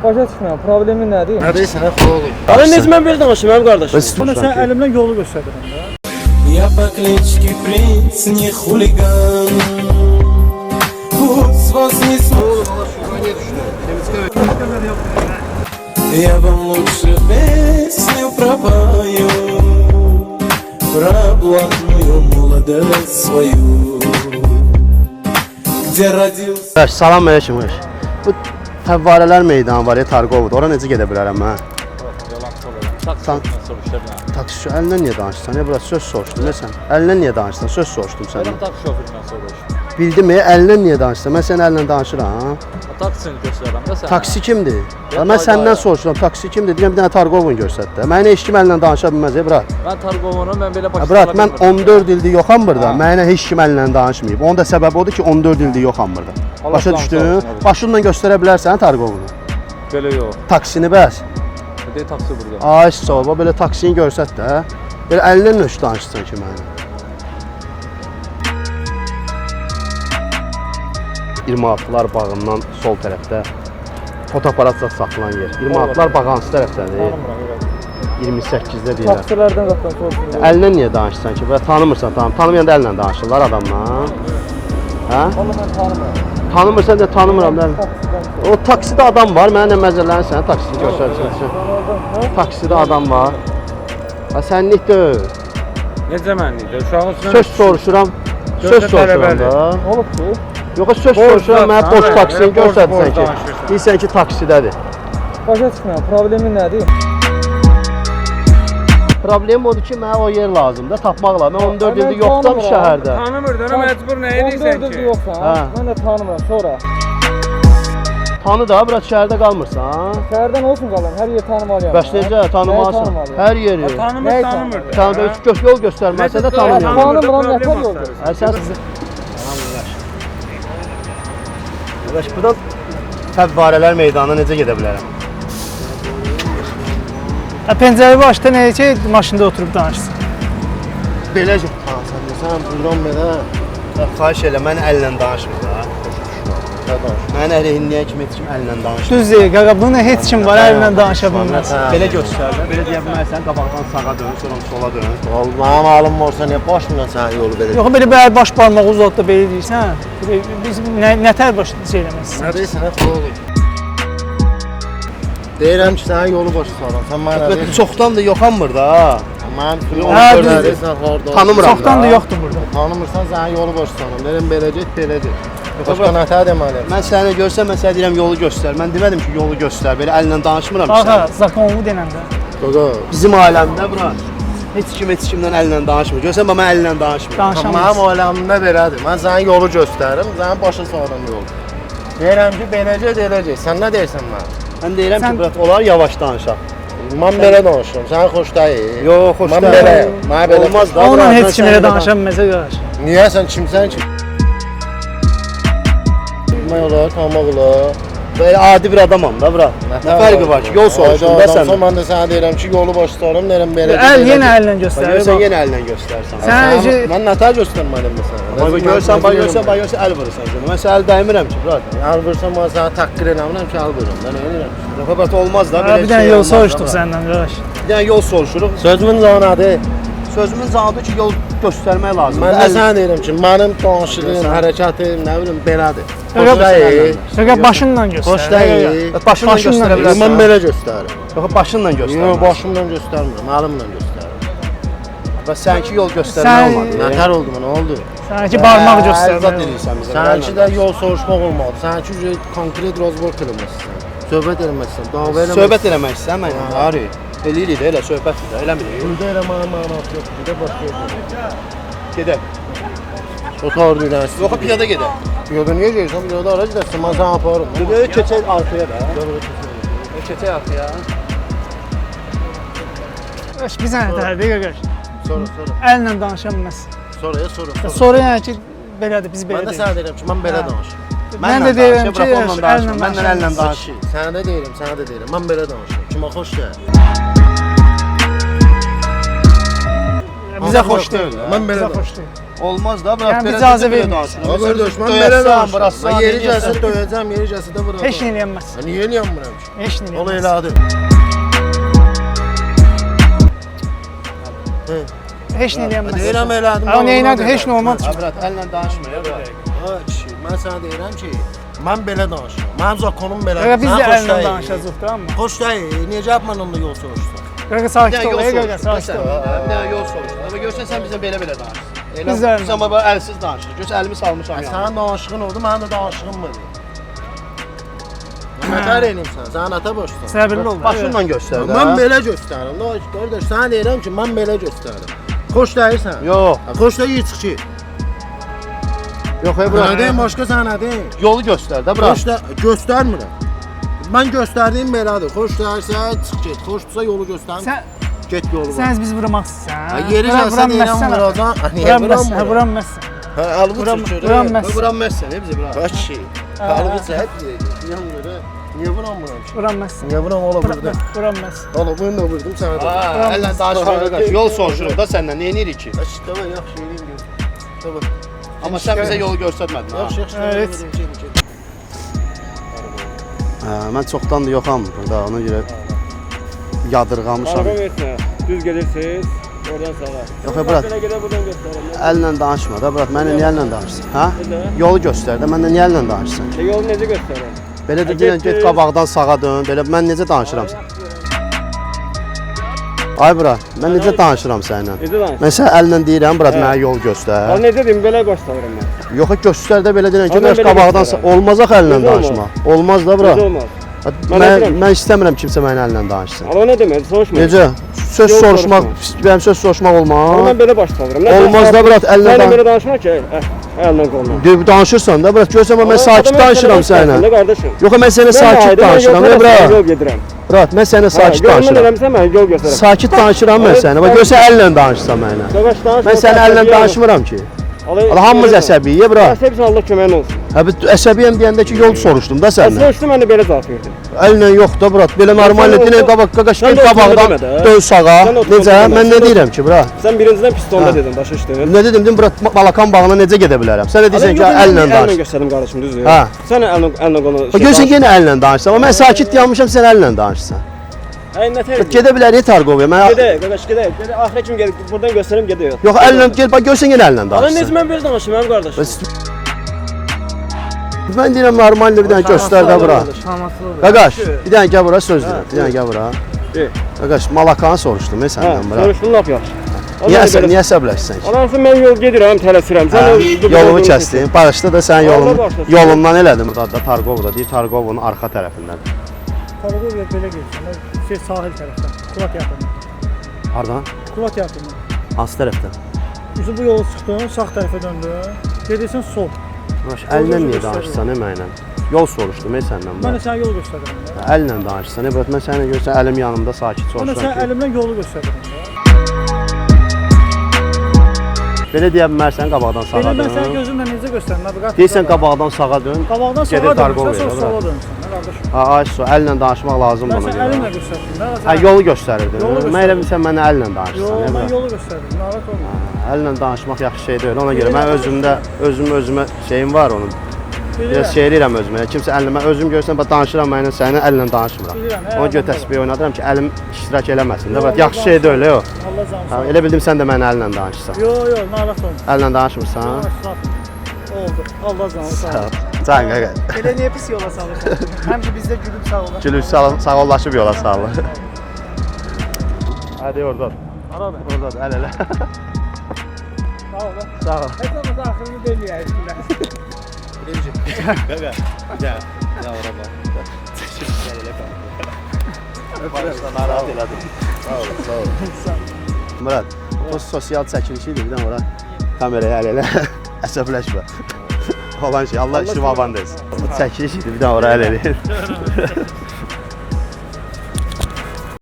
Başa düşmüyorum. Problemin nədir? Nədir sənə xolum? Ana necə mən belə danışım mənim qardaşım? Bana sen elimden yolu gösterdim da. Я по кличке принц, не хулиган. Пусть с вас не Я вам лучше песню пропою про блатную молодость свою, где родился. Salam əleykum. Bu Fəvvarələr meydanı var ya Targovda. Ora necə gedə bilərəm mən? Taksi əlindən niyə danışsan? Ya burası söz soruşdum sən. Əlindən niyə danışsan? Söz soruşdum səndən. Taksi şoföründən soruşdum. Bildim ya, əlindən niyə danışsan? Mən sənin əlindən danışıram. Taksini göstərirəm də sən. Taksi kimdir? Mən səndən soruşuram. Taksi kimdir? Deyirəm bir dənə Targovun göstər də. Mənə heç kim əlindən danışa bilməz, brat. Mən Targovunu mən belə başa Brat, mən 14 ildir yoxam burada. Mənə heç kim əlindən danışmayıb. Onun da səbəbi odur ki, 14 ildir yoxam burada. Başa düşdün? Başınla göstərə bilərsən Targovunu. Belə yox. Taksini bəs. Deyir taksi burada. Ay sağ ol, belə taksini görsət də. Belə əlindən nöş danışsan ki mənə. 26'lar bağından sol tərəfdə fotoaparat satılan yer. 26'lar bağı hansı tərəfdədir? 28'də deyirlər. Taksilərdən zaten soruşuyorum. Əlindən niyə danışsan ki? Belə tanımırsan, tanımayanda əllə danışırlar adamla. Hə? Vallahi ben tanımıyorum. Tanımırsan da tanımıram da. O taksidə adam var, mənə nə məzəllərin sənə taksini göstərsin. Taksidə adam var. Ha sənlik deyil. Necə mənlikdir? Uşağın üstünə Söz soruşuram. Söz soruşuram da. Olub ki, Yox, söz soruşuram, mənə boş taksini göstərsən ki. Deyirsən ki, taksidədir. başa düşmüyorum. Problemin nədir? Problem odur ki, mənə o yer lazımdır, tapmaq lazım. Mən 14 ildir yoxdam şəhərdə. Tanımırdın, məcbur nə edirsən 14 ki? il yoxsan, Hə. mən də tanımıram. Sonra Tanı da, biraz şəhərdə qalmırsan. şəhərdən olsun qalan, hər yer tanımalıyam. Bəs necə, tanımalısın. Hər yeri. Tanımır, tanımırdı. Tanıdı, yol göstərməsə də tanımıyorum. Tanımıram, nətər yoldur? Sən Qardaş, buradan Fəvvarələr meydanına necə gedə bilərəm? Pencere açtı ne ki maşında oturup danışsın. Beləcə. Sən buradan belə xahiş elə, mən əllə danışmır da. Mən əleyhinnəyə kimi heç kim əllə danışmır. Düz değil gaga bunu heç kim var elinden danışa bilmez. Belə göstərirlər, belə deyə bilməzsən, qabaqdan sağa dön, sonra sola dön. Allah'ım alım olsa niye başmına sen yolu verir? Yox belə bir baş parmağı uzatdı belə deyirsən. Biz nətər baş söyləməzsən. Nedir sənə xolum? Deyirəm ki sana yolu boş salam. Sen bana Bəli, çoxdan da yoxanmır da. Mən Ha, Tanımıram. Çoxdan da yoxdur burada. Tanımırsan sana yolu boş salam. Deyirəm belə get, belə get. Başqa nətər deməliyəm? Mən səni görsəm, mən sənə deyirəm yolu göstər. Mən demədim ki, yolu göstər. Belə əllə danışmıram ki Ağa, sən. zakonlu denəndə. Qaqa, Bizim ailəmdə bura heç kimlə əllə danışmır. Görsən mən əllə danışmıram. mənim Danışamaz. ailəmdə belədir. Mən sana yolu göstərim, sənin başa salam yol. Deyirəm ki, beləcə, eləcək. Sən nə deyirsən mənə? Mən deyirəm ki, Sən- brat, olar yavaş danışaq. Mən belə danışıram, sən xoş deyil. Yox, xoş Mən deyil. beləyəm, mən belə. Olmaz da. Onunla brat, mən heç kim elə səninlə danışa bilməz qardaş. Niyə sən kimsən ki? Bilmək olar, tanımaq olar. Belə adi bir adamam da, brat. Nə fərqi var ki, yol soruşdum da sən. Mən də sənə deyirəm ki, yolu başlarım, deyirəm belə. Əl yenə əllə göstərir. Görsən yenə əllə göstərsən. Sən Mən nətər göstərməliyim məsələn? Bax görsən, əl vurursan sənə. Mən sənə əl dəymirəm ki, brat. Əl vursam mən sənə təqqir eləmirəm ki, əl vururum. Mən nə edirəm? Yox, brat, olmaz da bir belə dənə şey. yol olmaz da, soruşduq brat. səndən qardaş. Bir dənə yol soruşuruq. Sözümün zanadı. Sözümün cavabı ki, yol göstərmək lazımdır. Mən də sənə deyirəm ki, mənim danışığım, hərəkətim, nə bilim belədir. Yox, Xoş deyil. Yox, başınla göstər. Xoş deyil. Başınla göstərə bilərsən. Mən belə göstərirəm. Yox, başınla göstər. Yox, başımla göstərmirəm, əlimlə göstərirəm. Bəs sənki yol göstərmə Sən- olmadı. Nətər oldu mənə, oldu? Sənki barmaq Zat göstərmək. edirsən bizə. Sənki də yol soruşmaq olmadı. Sənki konkret rozbor eləməlisən. Söhbət eləməlisən, dava eləməlisən. Söhbət eləmək istəyirəm mənlə. Ari. Eləyirik də, elə söhbətdir də, eləmirik. Burada elə mənası yoxdur, bir də başqa yoxdur. Gedək. Otar dünyası. Yox, piyada gedək. Piyada niyə gəlirsən? Piyada araç dəstə, mən səni aparım. Gedək, keçək arxaya da. Keçək arxaya. Qardaş bir sənə tərdir qardaş. Sonra. Əllə danışa bilməz. Sonra. Sonra yəni ki belədir, biz Mən belə də deyirik. sənə deyirəm ki, mən belə danışıram. Mən də deyirəm ki, Mənlə əllə danış. Sənə də deyirəm, mən belə danışıram. Kimə xoş gəlir? Bizə xoş deyil. Mən belə Bizə danışıram. xoş deyil. Olmaz da bırak. Yani belə icazə deyəcək, belə vermir. danışır. Ha kardeş ben Döyəsən, belə danışıram. burası Ben yeri deyəcəksən. gəlsə döyəcəm, yeri gəlsə də vuracam. Heç nə eləyənməz. Ha, niye eləyəmirəm ki? Heç nə Ola eləyənməz. elədi. Heç nə eləyənməz. Deyirəm elədim. Ha, neynədir? Heç nə olmaz. Ha, bırak, əllə danışma ya, bırak. Ha kişi, mən sənə deyirəm ki, mən belə danışıram. Mənim zakonum belədir. Qaqa biz də Sənə xoş əlindən deyil. danışacağıq da amma. Xoş deyil. Necə yapmanınla yol soruşsan? Qaqa sakit ol, qaqa sakit ol. Bir dənə yol soruşdu. Amma görsən sən bizə belə danışırsan. Biz də Biz amma belə əlsiz danışırıq. Görsən əlimi salmışam ya. Sənin danışığın oldu, mənim də danışığım var. Nətər eləyim sən? Sən ata boşsan. Səbirli ol. Başınla göstər də. Mən belə göstərirəm. Qardaş, sənə deyirəm ki, mən belə göstərirəm. Xoş deyirsən? Yox. Xoş deyil çıx ki. Yox, Nə bırak. deyim, başqa sənə nə deyim? Yolu göstər də, bırak. Xoş da göstərmirəm. Mən göstərdiyim belədir. Xoş deyirsə çıx get. Xoşdursa yolu göstərim. Sən Get yolu var. sən biz vurmaq istəyirsən. Ha, yeri gəlsə deyirəm vuracam. Niyə Vuramazsan, vuramıram? vuramazsan. Ha, alımı çıxır. Vuramazsan. Vuramazsan, bizi bırak. Baş şey. Alımı səhət deyir. Niyə vuramıram ki? Vuramazsan. Niyə vuram ola burada? Vuramazsan. Ola bunu da vurdum sənə də. Əllə danışma qardaş. Yol soruşuruq da səndən. Nə edirik ki? Baş tamam yaxşı eləyim gör. Tamam. Amma sən bizə yolu göstərmədin ha. Yaxşı yaxşı. Evet. Mən çoxdandır yoxam burada, ona görə yadırğamışam. Araba versinə. Düz gedirsiniz. Oradan sağa. Yox, bırak. Belə gedə buradan göstərəm. Əllə danışma da, bırak. Mənlə niyə əllə danışırsan? Hə? Necə? Yolu göstər də, məndən niyə əllə danışırsan? Yolu necə göstərəm? Belə də deyirəm, get qabaqdan sağa dön. Belə mən necə danışıram? Ay bura, mən necə danışıram səninlə? Necə danışırsan? Mən sənə əllə deyirəm, bura mənə yol göstər. Al necə deyim, belə göstərirəm mən. Yox, göstər də belə deyirəm ki, Amma biraz belə qabaqdan göstərəm. olmaz axı əllə Necə danışma. Olmaz da bura. Necə olmaz? Mən istəmirəm kimsə mənə əllə danışsın. Amma nə demək, soruşma. Necə? Söz Yol soruşmaq, soruşma. mənim söz soruşmaq Amma olmaz. mən belə baş salıram. Olmaz da bura əllə Sən danış. belə danışma ki, əllə qolma. Danışırsan da bura, görsən mən sakit danışıram səninlə. Qardaşım. Yox, mən sənə sakit danışıram, bura. Yol gedirəm. Bura, mən sənə sakit Görmən danışıram. eləmirsən, mən yol göstərəm. Sakit danışıram mən sənə. Bax görsən əllə danışsan mənə. Qardaş danış. Mən sənin əllə danışmıram ki. Allah hamımız əsəbiyik, bura. Əsəbsən, Allah köməyin olsun. Hə, əsəbiyəm deyəndə ki, yol soruşdum da səndən. Soruşdum, mən də belə cavab verdim. Əllə yox da bura. Belə normal dinə qaqaş Sən get də oturma qabaqdan demə də. dön sağa. Sən də oturma Necə? demə. Mən nə deyirəm ki, bura? Sən birincidən pistonda Ha. dedin, başa düşdün. Nə dedim? Dedim bura Balakan bağına necə gedə bilərəm? Sən də deyirsən ki, əllə Əllə danış. göstərdim qardaşım, düzdür? Ha. Sən əllə qolunu. Bax görsən yenə əllə danışsan. Amma mən sakit dayanmışam, sən əllə danışsan. Ay nə tər? Gedə bilər Targovya. Mən Gedək, qardaş, gedək. Gedək, axıra kimi gedək. Buradan göstərim, gedək. yox əllə gel, bax görsən yenə əllə Ana danışsan. necə mən belə danışım, mənim qardaşım. Mən deyirəm normal bir dənə göstər də bura. Şamatlı. Qaqaş, bir dənə gəl bura söz deyirəm. Bir dənə gəl bura. De. Qaqaş, Malakanı soruşdum Hə, səndən bura. soruşdun lap yaxşı. Niyə əsəbləşsən ki? Anamsın mən yol gedirəm, tələsirəm. Sən Yolumu kəsdin. Bağışda da sən Allah bağışlasın. yolundan elədim. Burada da Targovda deyir, Targovun arxa tərəfindən. Tarıqov belə geçsin. Şey sahil tərəfdən. Kulak yaxınında. Hardan? Kulak yaxınında. Hansı tərəfdən? Üzü bu yolu çıxdın, sağ tərəfə döndün. Gedirsən sol. Baş, əllə niyə danışsan mənlə? Yol soruşdum səndən. Mən də sənə yol göstərirəm. Əllə danışsan, bırak mən sənə görsən əlim yanımda sakit Mən də soruşuram sənə ki. əlimlə yolu göstərirəm. Belə deyə bilmərsən qabaqdan sağa Belə mən sənə dön. gözümlə necə göstərim? Naviqasiya. Deyirsən qabaqdan sağa dön. Qabaqdan Gedib sağa Targovya, dönürsən, sonra bura. sola dönürsən. Nə qardaşım? Ha, ay su, əllə danışmaq lazımdır Mən ona sənə görə. əlimlə göstərdim. Ha, yolu göstərirdin. Yolu Mən elə bilsən mənə əllə danışsan. Yox, nə mən bura? yolu göstərdim. Narahat olma. Əllə danışmaq yaxşı şey deyil. Ona görə mən özümə şeyim var onun. Biraz şey eləyirəm özümə. Kimsə əllə özüm görsən bax danışıram mənlə səninlə əllə danışmıram. Bilirəm, Ona görə təsbih oynadıram ki, əlim iştirak eləməsin. Də bax yaxşı şey deyil o. Allah canı Ha, sağ. elə bildim sən də mənə əllə danışsan. Yox, yox, narahat olma. Əllə danışmırsan? Oldu. Allah canı sağ. Can qaqa. Elə niyə pis yola salırsan? Həmişə bizdə gülüb sağ olar. Gülüş sağollaşıb yola sağlı. Hadi oradan. Arada. Oradan əl elə. Sağ ol. Sağ ol. Heç olmasa axırını deməyək. Qaqa. Gəl. Ya ora bax. Gəl elə bax. Başdan narahat elədim. Sağ ol, sağ ol. Murad, bu sosial çəkilişi idi, bir dənə ora kameraya əl elə. Əsəbləşmə. Olan şey, Allah işini baban desin. Bu çəkiliş idi, bir dənə ora əl elə.